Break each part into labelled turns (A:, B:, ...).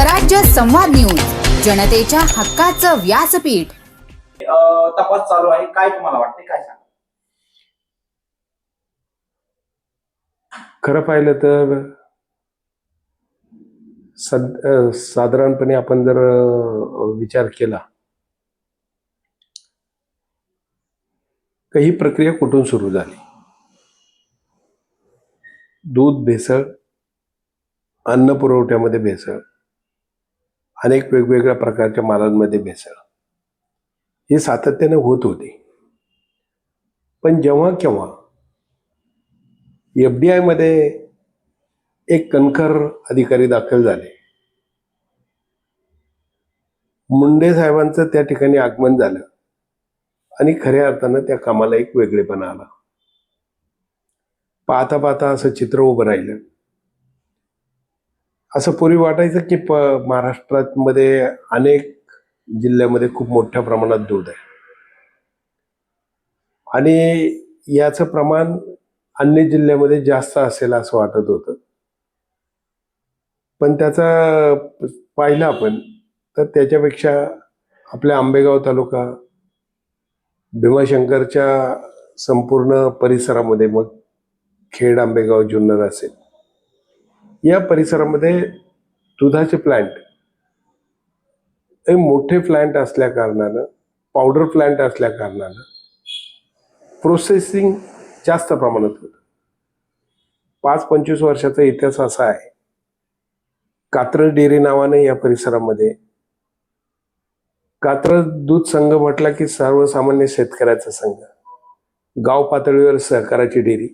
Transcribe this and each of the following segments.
A: स्वराज्य संवाद न्यूज, जनतेच्या हक्काचं व्यासपीठ.
B: तपास चालू आहे, काय तुम्हाला वाटते, काय सांगा?
C: खरं पाहिलं तर साधारणपणे आपण जर विचार केला ही प्रक्रिया कुठून सुरू झाली. दूध भेसळ, अन्न पुरवठ्यामध्ये भेसळ, अनेक वेगवेगळ्या प्रकारच्या मालांमध्ये भेसळ हे सातत्याने होत होते. पण जेव्हा केव्हा FDI मध्ये एक कणखर अधिकारी दाखल झाले, मुंडे साहेबांचं त्या ठिकाणी आगमन झालं आणि खऱ्या अर्थानं त्या कामाला एक वेगळेपणा आला. पाहता पाहता असं चित्र उभं राहिलं. असं पूर्वी वाटायचं की महाराष्ट्रामध्ये अनेक जिल्ह्यामध्ये खूप मोठ्या प्रमाणात दूध आहे आणि याचं प्रमाण अन्य जिल्ह्यामध्ये जास्त असेल असं वाटत होतं. पण त्याचा पाहिलं आपण तर त्याच्यापेक्षा आपल्या आंबेगाव तालुका, भीमाशंकरच्या संपूर्ण परिसरामध्ये, मग खेड, आंबेगाव, जुन्नर असेल, या परिसरामध्ये दुधाचे प्लांट हे मोठे प्लांट असल्या कारणानं, पावडर प्लांट असल्या कारणानं प्रोसेसिंग जास्त प्रमाणात होतं. 5-25 वर्षाचा इतिहास असा आहे. कात्रज डेअरी नावाने या परिसरामध्ये, कात्रज दूध संघ म्हटला की सर्वसामान्य शेतकऱ्याचा संघ, गाव पातळीवर सहकाराची डेअरी,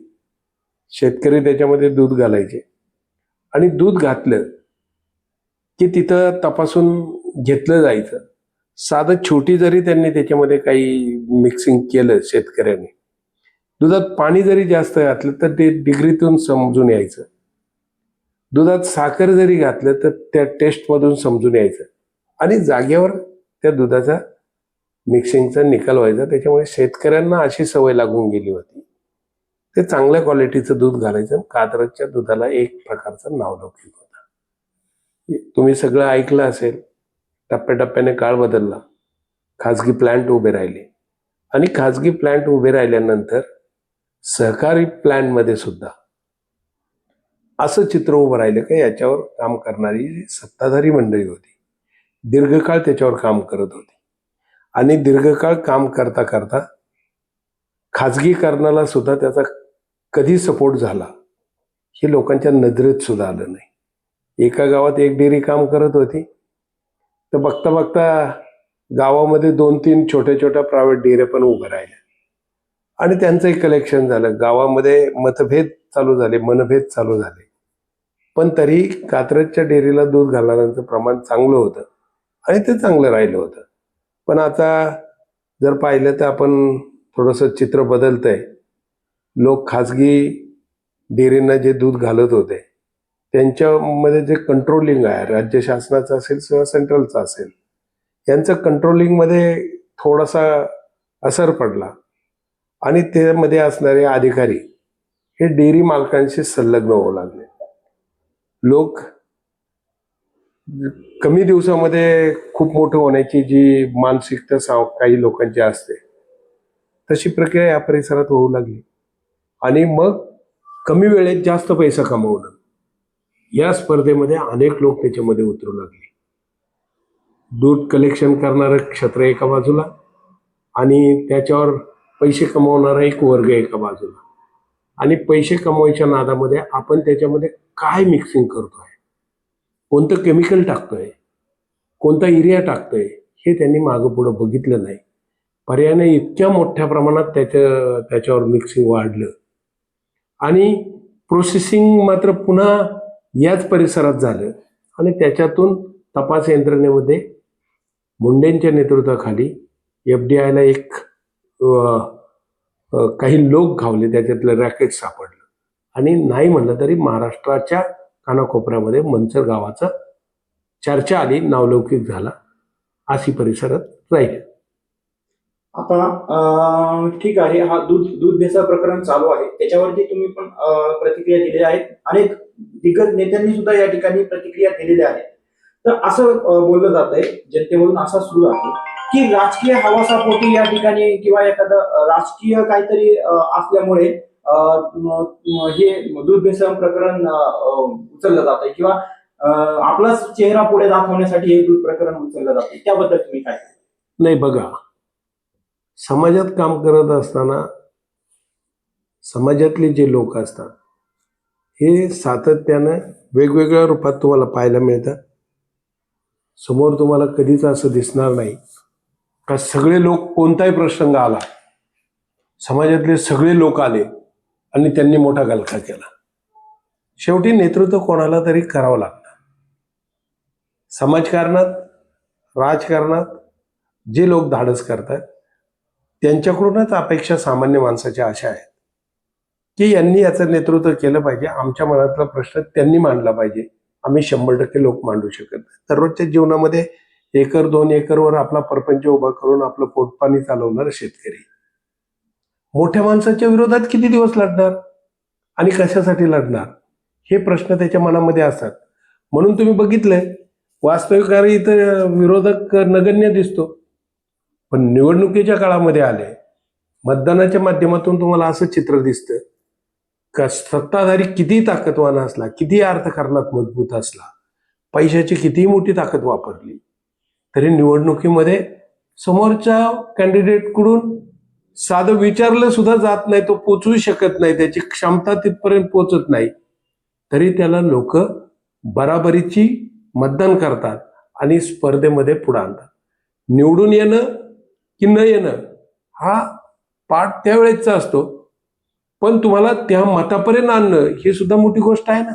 C: शेतकरी त्याच्यामध्ये दूध घालायचे आणि दूध घातलं की तिथं तपासून घेतलं जायचं. साधं छोटी जरी त्यांनी त्याच्यामध्ये काही मिक्सिंग केलं शेतकऱ्यांनी, दुधात पाणी जरी जास्त घातलं तर ते डिग्रीतून समजून यायचं. दुधात साखर जरी घातलं तर त्या टेस्टमधून समजून यायचं आणि जागेवर त्या दुधाचा मिक्सिंगचा निकाल व्हायचा. त्याच्यामुळे शेतकऱ्यांना अशी सवय लागून गेली होती, ते चांगल्या क्वालिटीचं दूध घालायचं. कात्रजच्या दुधाला एक प्रकारचं नावलौकिक होतं. तुम्ही सगळं ऐकलं असेल. टप्प्याटप्प्याने काळ बदलला, खाजगी प्लांट उभे राहिले आणि खाजगी प्लांट उभे राहिल्यानंतर सहकारी प्लांटमध्ये सुद्धा असं चित्र उभं राहिलं की याच्यावर काम करणारी जी सत्ताधारी मंडळी होती, दीर्घकाळ त्याच्यावर काम करत होती आणि दीर्घकाळ काम करता करता खाजगीकरणाला सुद्धा त्याचा कधी सपोर्ट झाला हे लोकांच्या नजरेत सुद्धा आलं नाही. एका गावात एक डेअरी काम करत होती, तर बघता बघता गावामध्ये 2-3 छोट्या छोट्या प्रायव्हेट डेअऱ्या पण उभ्या राहिल्या आणि त्यांचंही कलेक्शन झालं. गावामध्ये मतभेद चालू झाले, मनभेद चालू झाले, पण तरी कात्रजच्या डेअरीला दूध घालणाऱ्यांचं प्रमाण चांगलं होतं आणि ते चांगलं राहिलं होतं. पण आता जर पाहिलं तर आपण थोडंसं चित्र बदलतंय. लोक खाजगी डेअरींना जे दूध घालत होते त्यांच्यामध्ये जे कंट्रोलिंग आहे, राज्य शासनाचं असेल किंवा सेंट्रलचं असेल, यांचं कंट्रोलिंगमध्ये थोडासा असर पडला आणि त्यामध्ये असणारे अधिकारी हे डेअरी मालकांशी संलग्न होऊ लागले. लोक कमी दिवसामध्ये खूप मोठं होण्याची जी मानसिकता काही लोकांची असते, तशी प्रक्रिया या परिसरात होऊ लागली आणि मग कमी वेळेत जास्त पैसा कमवणं या स्पर्धेमध्ये अनेक लोक त्याच्यामध्ये उतरू लागले. दूध कलेक्शन करणारं क्षेत्र एका बाजूला आणि त्याच्यावर पैसे कमवणारा एक वर्ग एका बाजूला, आणि पैसे कमवायच्या नादामध्ये आपण त्याच्यामध्ये काय मिक्सिंग करतोय, कोणतं केमिकल टाकतोय, कोणता युरिया टाकतोय, हे त्यांनी मागं पुढं बघितलं नाही. पर्यायाने इतक्या मोठ्या प्रमाणात त्याच्यावर मिक्सिंग वाढलं आणि प्रोसेसिंग मात्र पुन्हा याच परिसरात झालं आणि त्याच्यातून तपास यंत्रणेमध्ये मुंडेंच्या नेतृत्वाखाली FDIला एक काही लोक घावले, त्याच्यातलं रॅकेट सापडलं आणि नाही म्हणलं तरी महाराष्ट्राच्या कानाकोपऱ्यामध्ये मंचर गावाचा चर्चा आली, नावलौकिक झाला, अशी परिसरात राहिली.
B: आता ठीक आहे, हा दूध भेसळ प्रकरण चालू आहे, त्याच्यावरती तुम्ही पण प्रतिक्रिया दिलेल्या आहेत. अनेक दिग्गज नेत्यांनी सुद्धा या ठिकाणी प्रतिक्रिया दिलेल्या आहेत. तर असं बोललं जात आहे, जनतेमधून असा सुरू आहे की राजकीय हवासापोटी या ठिकाणी किंवा एखादं राजकीय काहीतरी असल्यामुळे हे दूध भेसळ प्रकरण उचललं जात आहे किंवा आपलाच चेहरा पुढे दाखवण्यासाठी हे दूध प्रकरण उचललं जाते. त्याबद्दल तुम्ही काय सांगाल?
C: नाही, बघा, समाजात काम करत असताना समाजातले जे लोक असतात हे सातत्यानं वेगवेगळ्या रूपात तुम्हाला पाहायला मिळतात. समोर तुम्हाला कधीच असं दिसणार नाही का सगळे लोक, कोणताही प्रसंग आला, समाजातले सगळे लोक आले आणि त्यांनी मोठा गलका केला. शेवटी नेतृत्व कोणाला तरी करावं लागतं. समाजकारणात, राजकारणात जे लोक धाडस करतात त्यांच्याकडूनच अपेक्षा सामान्य माणसाच्या अशा आहेत की यांनी याचं नेतृत्व केलं पाहिजे, आमच्या मनातला प्रश्न त्यांनी मांडला पाहिजे. आम्ही 100% लोक मांडू शकत नाही. दररोजच्या जीवनामध्ये 1-2 एकरवर आपला परपंच उभा करून आपलं पोटपाणी चालवणार शेतकरी मोठ्या माणसाच्या विरोधात किती दिवस लढणार आणि कशासाठी लढणार, हे प्रश्न त्याच्या मनामध्ये असतात. म्हणून तुम्ही बघितलंय, वास्तविक इथं विरोधक नगण्य दिसतो, पण निवडणुकीच्या काळामध्ये आले, मतदानाच्या माध्यमातून तुम्हाला असं चित्र दिसतं का सत्ताधारी किती ताकदवान असला, किती अर्थकारणात मजबूत असला, पैशाची कितीही मोठी ताकद वापरली, तरी निवडणुकीमध्ये समोरच्या कॅन्डिडेटकडून साधं विचारलं सुद्धा जात नाही, तो पोचवू शकत नाही, त्याची क्षमता तिथपर्यंत पोचत नाही, तरी त्याला लोक बराबरीची मतदान करतात आणि स्पर्धेमध्ये पुढे आणतात. निवडून येणं की न येणं हा पाठ त्यावेळेचा असतो, पण तुम्हाला त्या मतापर्यंत आणणं ही सुद्धा मोठी गोष्ट आहे ना.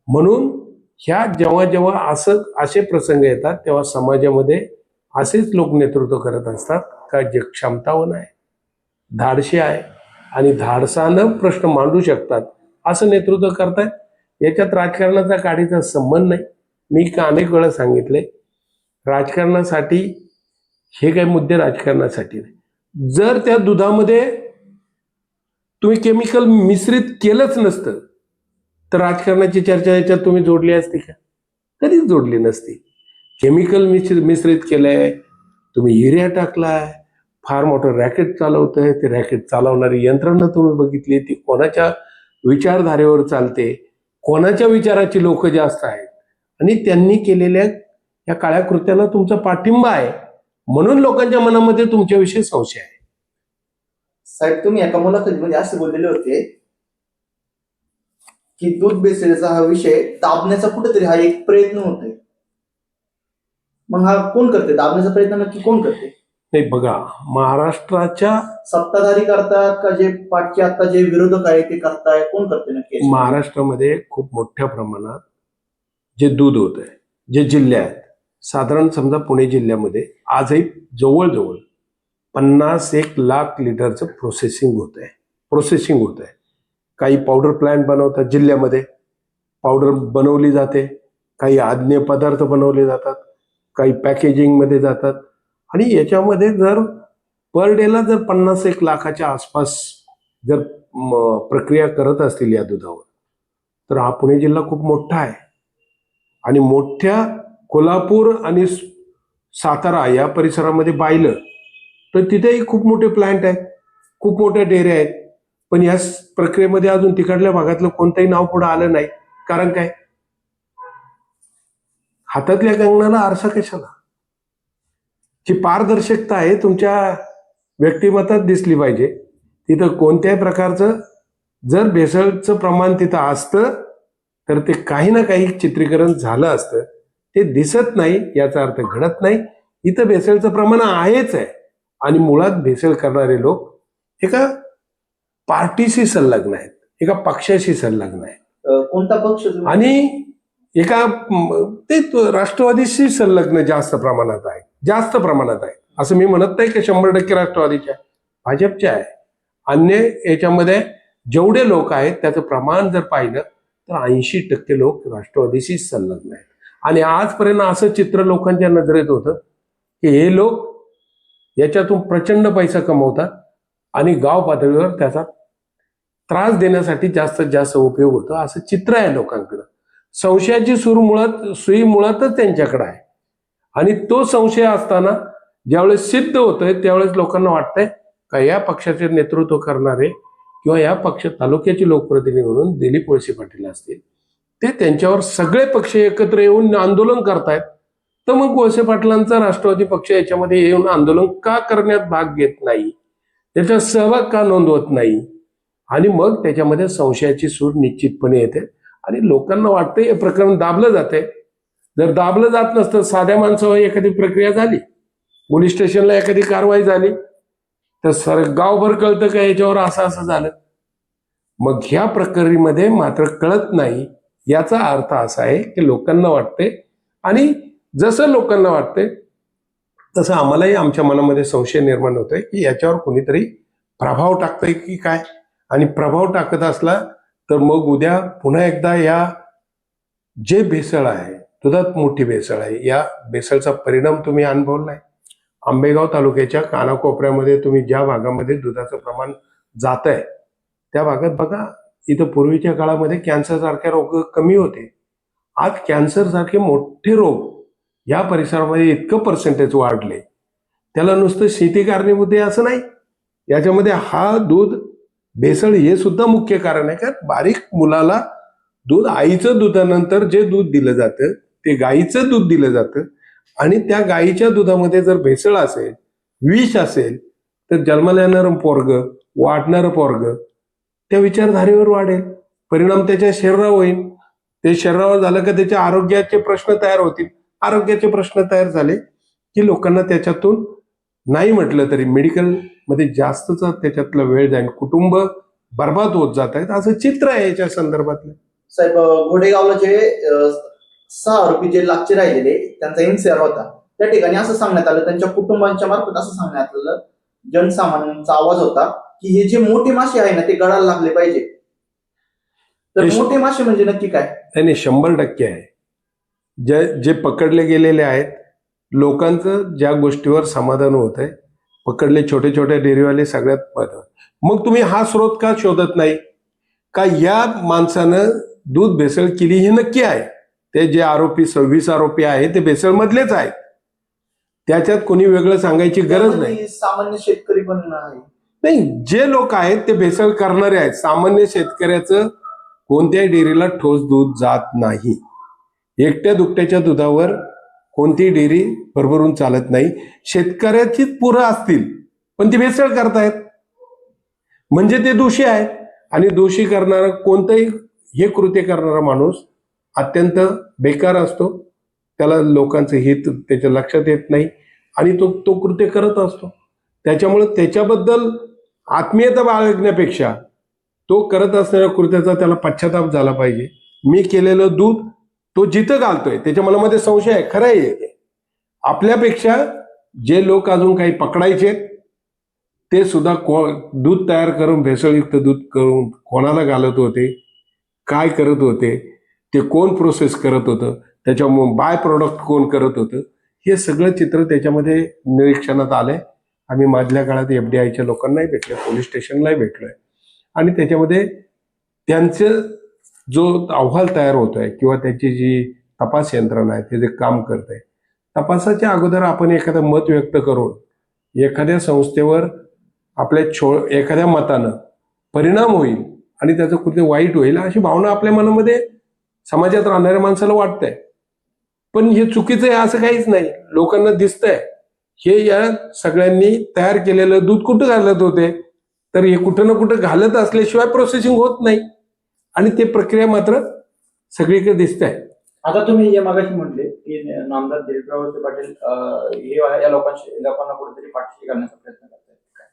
C: म्हणून ह्या जेव्हा जेव्हा असे प्रसंग येतात तेव्हा समाजामध्ये असेच लोक नेतृत्व करत असतात का जे क्षमतावान आहे, धाडशी आहे आणि धाडसानं प्रश्न मांडू शकतात, असं नेतृत्व करतात. याच्यात राजकारणाचा काडीचा संबंध नाही. मी अनेक वेळा सांगितले, राजकारणासाठी हे काही मुद्दे राजकारणासाठी नाही. जर त्या दुधामध्ये तुम्ही केमिकल मिश्रित केलंच नसतं तर राजकारणाची चर्चा याच्यात तुम्ही जोडली असती का? कधीच जोडली नसती. केमिकल मिश्रित केलंय, तुम्ही युरिया टाकलाय, फार मोठं रॅकेट चालवतंय, ते रॅकेट चालवणारी यंत्रणा तुम्ही बघितली, ती कोणाच्या विचारधारेवर चालते, कोणाच्या विचाराची लोक जास्त आहेत आणि त्यांनी केलेल्या या काळ्या कृत्याला तुमचा पाठिंबा आहे, म्हणून लोकांच्या मनामध्ये तुमच्याविषयी संशय आहे.
D: साहेब, तुम्ही एका मुलाखतीमध्ये असे बोललेले होते की दूध भेसळीचा हा विषय दाबण्याचा कुठेतरी हा एक प्रयत्न होतोय. मग हा कोण करते दाबण्याचा प्रयत्न, नक्की कोण करते?
C: नाही, बघा, महाराष्ट्राच्या
D: सत्ताधारी करतात का जे पाठचे आता जे विरोधक आहे ते करताय, कोण करते नक्की?
C: महाराष्ट्रामध्ये खूप मोठ्या प्रमाणात जे दूध होत आहे, जे जिल्हे आहेत, साधारण समजा पुणे जिल्ह्यामध्ये आजही जवळजवळ 50-1 लाख लिटरचं प्रोसेसिंग होत आहे. काही पावडर प्लांट बनवतात जिल्ह्यामध्ये, पावडर बनवली जाते, काही आज्ञेय पदार्थ बनवले जातात, काही पॅकेजिंगमध्ये जातात आणि याच्यामध्ये जर पर डेला जर 50-1 लाखाच्या आसपास जर प्रक्रिया करत असतील या दुधावर, तर हा पुणे जिल्हा खूप मोठा आहे. आणि मोठ्या कोल्हापूर आणि सातारा या परिसरामध्ये पाहिलं तर तिथेही खूप मोठे प्लांट आहेत, खूप मोठ्या डेअऱ्या आहेत, पण या प्रक्रियेमध्ये अजून तिकडल्या भागातलं कोणतंही नाव पुढे आलं नाही. कारण काय? हातातल्या कंगणाला आरसा कशाला? जी पारदर्शकता आहे तुमच्या व्यक्तिमत्वात दिसली पाहिजे. तिथं कोणत्याही प्रकारचं जर भेसळचं प्रमाण तिथं असतं तर ते काही ना काही चित्रीकरण झालं असतं, ते दिसत नाही, याचा अर्थ घडत नाही. इथं भेसळचं प्रमाण आहेच आहे आणि मुळात भेसळ करणारे लोक एका पार्टीशी संलग्न आहेत, एका पक्षाशी संलग्न आहेत.
D: कोणता पक्ष?
C: आणि एका ते राष्ट्रवादीशी संलग्न जास्त प्रमाणात आहे. असं मी म्हणत नाही की 100% राष्ट्रवादीच्या, भाजपच्या आहे. अन्य याच्यामध्ये जेवढे लोक आहेत त्याचं प्रमाण जर पाहिलं तर 80% लोक राष्ट्रवादीशी संलग्न आहेत. आणि आजपर्यंत असं चित्र लोकांच्या नजरेत होतं की हे लोक याच्यातून प्रचंड पैसा कमवतात आणि गाव पातळीवर त्याचा त्रास देण्यासाठी जास्तीत जास्त उपयोग होतो, असं चित्र आहे लोकांकडं. संशयाची सुई मुळातच त्यांच्याकडे आहे. आणि तो संशय असताना ज्यावेळेस सिद्ध होतोय त्यावेळेस लोकांना वाटतंय का या पक्षाचे नेतृत्व करणारे किंवा या पक्ष तालुक्याचे लोकप्रतिनिधी म्हणून दिलीप वळसे पाटील असतील, ते त्यांच्यावर सगळे पक्ष एकत्र येऊन आंदोलन करतायत. तर मग वळसे पाटलांचा राष्ट्रवादी पक्ष याच्यामध्ये येऊन आंदोलन का करण्यात भाग घेत नाही, त्याचा सहभाग का नोंदवत नाही? आणि मग त्याच्यामध्ये संशयाची सूर निश्चितपणे येते आणि लोकांना वाटतं हे प्रकरण दाबलं जाते. जर दाबलं जात नसतं, साध्या माणसावर एखादी प्रक्रिया झाली, पोलीस स्टेशनला एखादी कारवाई झाली, तर गावभर कळतं का याच्यावर असं झालं. मग ह्या प्रक्रियेमध्ये मात्र कळत नाही. याचा अर्थ असा आहे की लोकांना वाटते, आणि जसं लोकांना वाटते तसं आम्हालाही आमच्या मनामध्ये संशय निर्माण होतोय की याच्यावर कोणीतरी प्रभाव टाकतंय की काय. आणि प्रभाव टाकत असला तर मग उद्या पुन्हा एकदा या जे भेसळ आहे, दुधात मोठी भेसळ आहे, या भेसळचा परिणाम तुम्ही अनुभवलाय. आंबेगाव तालुक्याच्या कानाकोपऱ्यामध्ये तुम्ही ज्या भागामध्ये दुधाचं प्रमाण जात आहे त्या भागात बघा, इथं पूर्वीच्या काळामध्ये कॅन्सर सारखे रोग कमी होते. आज कॅन्सर सारखे मोठे रोग या परिसरामध्ये इतकं पर्सेंटेज वाढले. त्याला नुसतं शेती कारणीभूत आहे असं नाही, याच्यामध्ये हा दूध भेसळ हे सुद्धा मुख्य कारण आहे. कारण बारीक मुलाला दूध, आईचं दुधानंतर जे दूध दिलं जातं ते गाईचं दूध दिलं जातं, आणि त्या गाईच्या दुधामध्ये जर भेसळ असेल, विष असेल, तर जन्माला येणारं पोरग, वाढणारं पोरग त्या विचारधारेवर वाढेल, परिणाम त्याच्या शरीरावर होईल. ते शरीरावर झालं का त्याच्या आरोग्याचे प्रश्न तयार होतील. आरोग्याचे प्रश्न तयार झाले की लोकांना त्याच्यातून नाही म्हटलं तरी मेडिकल मध्ये जास्तचा त्याच्यातला वेळ जाईल, कुटुंब बर्बाद होत जात आहेत, असं चित्र आहे याच्या संदर्भातलं.
D: साहेब, घोडेगावला जे 6 आरोपी जे लाचचे राहिलेले त्यांचा एनसीआर होता, त्या ठिकाणी असं सांगण्यात आलं, त्यांच्या कुटुंबांच्या मार्फत असं सांगण्यात आलं, जनसामान्यांचा आवाज होता की हे जे मोठे मासे आहे ना ते गळायला लागले पाहिजे. तर मोठे मासे म्हणजे नक्की काय?
C: नाही, 100% आहे. जे पकडले गेलेले आहेत, लोकांचं ज्या गोष्टीवर समाधान होत आहे, पकडले छोटे छोटे डेअरीवाले सगळ्यात महत्वाचे. मग तुम्ही हा स्रोत का शोधत नाही का या माणसानं दूध भेसळ केली हे नक्की आहे. ते जे आरोपी 26 आरोपी आहेत ते भेसळ मधलेच आहेत, त्याच्यात कोणी वेगळं सांगायची गरज नाही.
D: सामान्य शेतकरी पण आहे
C: नाही, जे लोक आहेत ते भेसळ करणारे आहेत. सामान्य शेतकऱ्याचं कोणत्याही डेअरीला ठोस दूध जात नाही. एकट्या दुकट्याच्या दुधावर कोणती डेअरी भरभरून चालत नाही. शेतकऱ्याचीच पुरं असतील पण ती भेसळ करतायत म्हणजे ते दोषी आहेत. आणि दोषी करणारा कोणताही हे कृत्य करणारा माणूस अत्यंत बेकार असतो. त्याला लोकांचं हित त्याच्या लक्षात येत नाही आणि तो कृत्य करत असतो. त्याच्यामुळे त्याच्याबद्दल आत्मीयता बाळगण्यापेक्षा तो करत असणाऱ्या कृत्याचा त्याला पश्चाताप झाला पाहिजे. मी केलेलं दूध तो जिथं घालतोय त्याच्या मनामध्ये संशय आहे, खरं आहे. आपल्यापेक्षा जे लोक अजून काही पकडायचे ते सुद्धा दूध तयार करून, भेसळयुक्त दूध करून कोणाला घालत होते, काय करत होते, ते कोण प्रोसेस करत होतं, त्याच्या बाय प्रोडक्ट कोण करत होतं, हे सगळं चित्र त्याच्यामध्ये निरीक्षणात आलंय. आम्ही मधल्या काळात FDIच्या लोकांनाही भेटलोय, पोलीस स्टेशनलाही भेटलोय, आणि त्याच्यामध्ये त्यांचं जो अहवाल तयार होतोय किंवा त्याची जी तपास यंत्रणा आहे ते जे काम करत आहे, तपासाच्या अगोदर आपण एखादं मत व्यक्त करून एखाद्या संस्थेवर आपल्या एखाद्या मतानं परिणाम होईल आणि त्याचं कृत्य वाईट होईल अशी भावना आपल्या मनामध्ये समाजात राहणाऱ्या माणसाला वाटतंय. पण हे चुकीचं आहे असं काहीच नाही. लोकांना दिसतंय हे या सगळ्यांनी तयार केलेलं दूध कुठं घालत होते, तर हे कुठं ना कुठं घालत असल्याशिवाय प्रोसेसिंग होत नाही, आणि ते प्रक्रिया मात्र सगळीकडे दिसतंय.
B: आता तुम्ही जे मागाशी म्हटले की नामदार दिलीपराव वळसे पाटील हे या लोकांना कुठेतरी पाठीशी घालण्याचा प्रयत्न करतायत काय,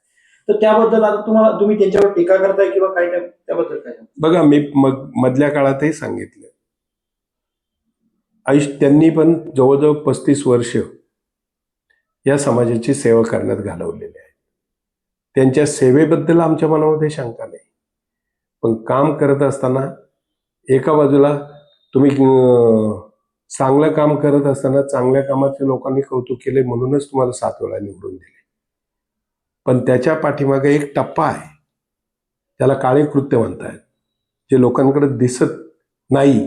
B: तर त्याबद्दल आता तुम्ही त्यांच्यावर टीका करताय किंवा काय, त्याबद्दल काय?
C: बघा, मी मधल्या काळातही सांगितलं, त्यांनी पण जवळजवळ 35 वर्ष या समाजाची सेवा करण्यात घालवलेली आहे. त्यांच्या सेवेबद्दल आमच्या मनामध्ये शंका नाही. पण काम करत असताना एका बाजूला तुम्ही चांगलं काम करत असताना चांगल्या कामाचे लोकांनी कौतुक केले म्हणूनच तुम्हाला 7 वेळा निवडून दिले. पण त्याच्या पाठीमागे एक टप्पा आहे, त्याला काळे कृत्य म्हणतायत, जे लोकांकडे दिसत नाही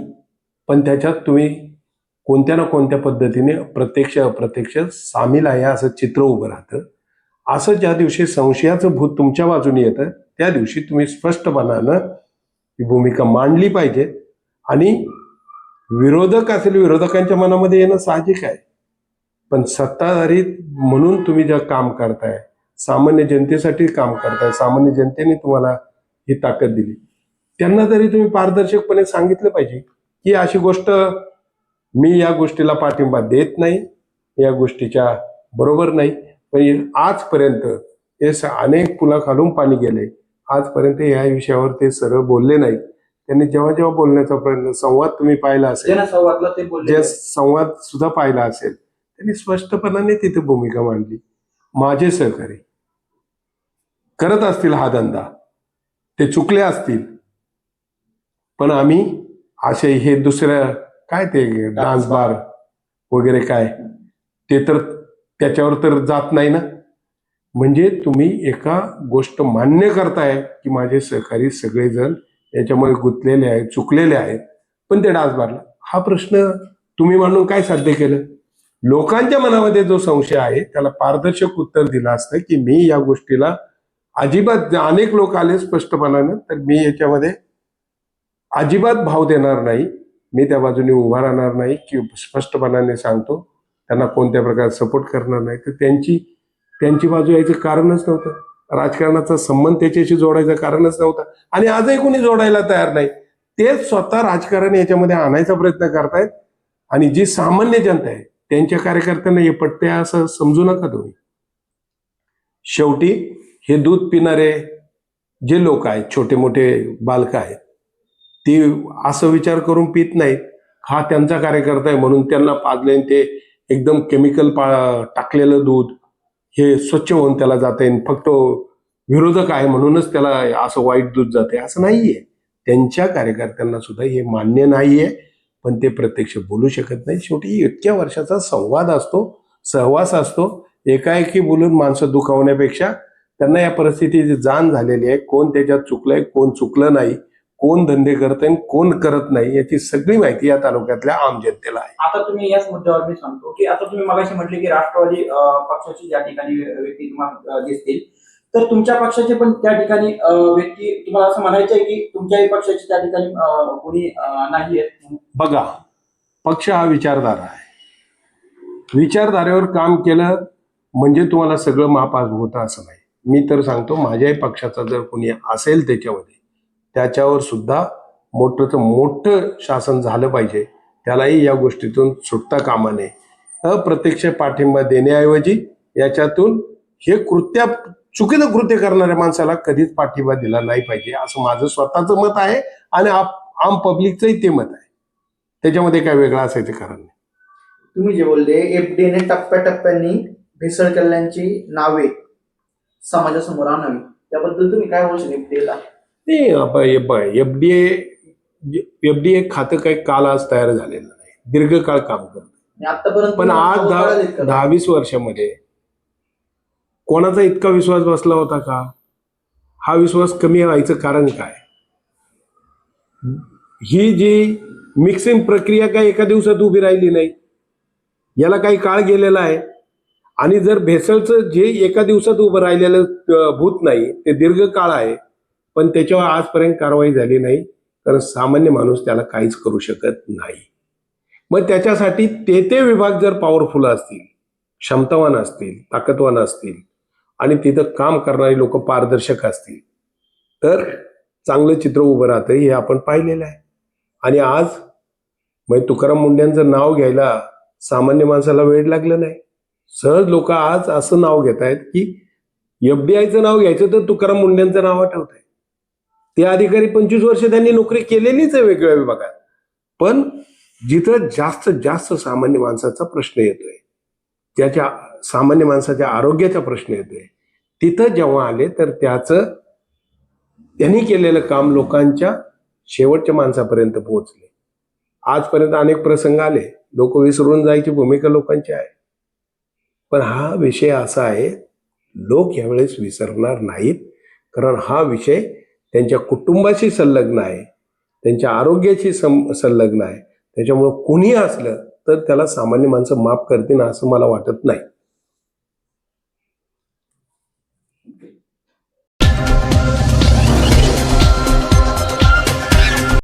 C: पण त्याच्यात तुम्ही कोणत्या ना कोणत्या पद्धतीने प्रत्यक्ष अप्रत्यक्ष सामील आहे असं चित्र उभं राहतं. असं ज्या दिवशी संशयाचं भूत तुमच्या बाजूने येतं त्या दिवशी तुम्ही स्पष्टपणानं ही भूमिका मांडली पाहिजे. आणि विरोधक असेल, विरोधकांच्या मनामध्ये येणं साहजिक आहे, पण सत्ताधारी म्हणून तुम्ही जे काम करताय, सामान्य जनतेसाठी काम करताय, सामान्य जनतेने तुम्हाला ही ताकद दिली, त्यांना तरी तुम्ही पारदर्शकपणे सांगितलं पाहिजे की अशी गोष्ट, मी या गोष्टीला पाठिंबा देत नाही, या गोष्टीच्या बरोबर नाही. पण आजपर्यंत हे अनेक पुलाखालून पाणी गेले, आजपर्यंत या विषयावर ते सरळ बोलले नाही. त्यांनी जेव्हा जेव्हा बोलण्याचा प्रयत्न, संवाद तुम्ही पाहिला असेल,
B: जनसंवादला ते बोलले.
C: जे संवाद सुद्धा पाहिला असेल, त्यांनी स्पष्टपणाने तिथे भूमिका मांडली. माझे सहकारी करत असतील हा धंदा, ते चुकले असतील, पण आम्ही असे हे दुसऱ्या काय ते डान्स बार वगैरे काय ते तर त्याच्यावर तर जात नाही ना. म्हणजे तुम्ही एका गोष्ट मान्य करताय की माझे सहकारी सगळेजण याच्यामध्ये गुंतलेले आहेत, चुकलेले आहेत, पण ते डान्स बारला, हा प्रश्न तुम्ही मांडून काय साध्य केलं? लोकांच्या मनामध्ये जो संशय आहे त्याला पारदर्शक उत्तर दिलं असतं की मी या गोष्टीला अजिबात, अनेक लोक आले स्पष्टपणानं, तर मी याच्यामध्ये अजिबात भाव देणार नाही, मी त्या बाजूने उभा राहणार नाही, की स्पष्टपणाने सांगतो त्यांना कोणत्या प्रकारे सपोर्ट करणार नाही. तर त्यांची बाजू यायचं कारणच नव्हतं, राजकारणाचा संबंध त्याच्याशी जोडायचं कारणच नव्हतं. आणि आजही कोणी जोडायला तयार नाही. तेच स्वतः राजकारण याच्यामध्ये आणायचा प्रयत्न करतायत. आणि जी सामान्य जनता आहे त्यांच्या कार्यकर्त्यांना हे पटतंय असं समजू नका तुम्ही. शेवटी हे दूध पिणारे जे लोक आहेत, छोटे मोठे बालक आहेत, ते असं विचार करून पित नाहीत हा त्यांचा कार्यकर्ता आहे म्हणून त्यांना पाजले, ते एकदम केमिकल टाकलेलं दूध हे स्वच्छ होऊन त्याला जाते, फक्त विरोधक आहे म्हणूनच त्याला असं वाईट दूध जाते असं नाहीये. त्यांच्या कार्यकर्त्यांना सुद्धा हे मान्य नाहीये, पण ते प्रत्यक्ष बोलू शकत नाही. शेवटी इतक्या वर्षाचा संवाद असतो, सहवास असतो. एकाएकी बोलून माणसं दुखावण्यापेक्षा त्यांना या परिस्थितीची जाण झालेली आहे, कोण त्याच्यात चुकलंय, कोण चुकलं नाही, कोण धंदे करतंय, कोण करत नाही, याची सगळी माहिती या तालुक्यातल्या आम जनतेला आहे.
B: आता तुम्ही याच मुद्द्यावर मी सांगतो की आता तुम्ही मगाशी म्हटले की राष्ट्रवादी पक्षाची ज्या ठिकाणी व्यक्ती तुम्हाला दिसतील, तर तुमच्या पक्षाचे पण त्या ठिकाणी व्यक्ती, तुम्हाला असं म्हणायचं आहे की तुमच्याही पक्षाचे त्या ठिकाणी कोणी नाही आहेत?
C: बघा, पक्ष हा विचारधारा आहे. विचारधारेवर काम केलं म्हणजे तुम्हाला सगळं मापास होतं असं नाही. मी तर सांगतो, माझ्याही पक्षाचा जर कोणी असेल त्याच्यामध्ये, त्याच्यावर सुद्धा मोठं शासन झालं पाहिजे. त्यालाही या गोष्टीतून सुटता कामा नये. अप्रत्यक्ष पाठिंबा देण्याऐवजी याच्यातून हे चुकीचं कृत्य करणाऱ्या माणसाला कधीच पाठिंबा दिला नाही पाहिजे, असं माझं स्वतःचं मत आहे. आणि आम पब्लिकचंही ते मत आहे. त्याच्यामध्ये काय वेगळं असायचं कारण नाही.
D: तुम्ही जे बोलले एफडीने टप्प्याटप्प्यांनी भेसळ केल्याची नावे समाजासमोर आणावी, त्याबद्दल तुम्ही काय बोलू शकता? एफडीला
C: एफडीए खातं काही काल आज तयार झालेलं नाही, दीर्घकाळ काम करतं.
D: आतापर्यंत
C: पण आज 10-20 वर्षामध्ये कोणाचा इतका विश्वास बसला होता का? हा विश्वास कमी व्हायचं कारण काय? ही जी मिक्सिंग प्रक्रिया काही एका दिवसात उभी राहिली नाही, याला काही काळ गेलेला आहे. आणि जर भेसळचं जे एका दिवसात उभं राहिलेलं भूत नाही, ते दीर्घकाळ आहे, पण त्याच्यावर आजपर्यंत कारवाई झाली नाही, कारण सामान्य माणूस त्याला काहीच करू शकत नाही. मग त्याच्यासाठी ते विभाग जर पॉवरफुल असतील, क्षमतावान असतील, ताकदवान असतील आणि तिथं काम करणारी लोक पारदर्शक असतील, तर चांगलं चित्र उभं राहतं. हे आपण पाहिलेलं आहे. आणि आज म्हणजे तुकाराम मुंडेंचं नाव घ्यायला सामान्य माणसाला वेळ लागलं नाही. सहज लोक आज असं नाव घेत आहेत की एफडीआयचं नाव घ्यायचं तर तुकाराम मुंडेंचं नाव आठवत आहे. ते अधिकारी 25 वर्ष त्यांनी नोकरी केलेलीच आहे वेगवेगळ्या विभागात. पण जिथं जास्तीत जास्त सामान्य माणसाचा प्रश्न येतोय, त्याच्या सामान्य माणसाच्या आरोग्याचा प्रश्न येतोय, तिथं जेव्हा आले तर त्यांनी केलेलं काम लोकांच्या शेवटच्या माणसापर्यंत पोहोचले. आजपर्यंत अनेक प्रसंग आले, लोक विसरून जायची भूमिका लोकांची आहे. पण हा विषय असा आहे, लोक यावेळेस विसरणार नाहीत, कारण हा विषय त्यांच्या कुटुंबाशी संलग्न आहे, त्यांच्या आरोग्याशी संलग्न आहे, त्याच्यामुळं कोणीही असलं तर त्याला सामान्य माणसं माफ करतील असं मला वाटत नाही.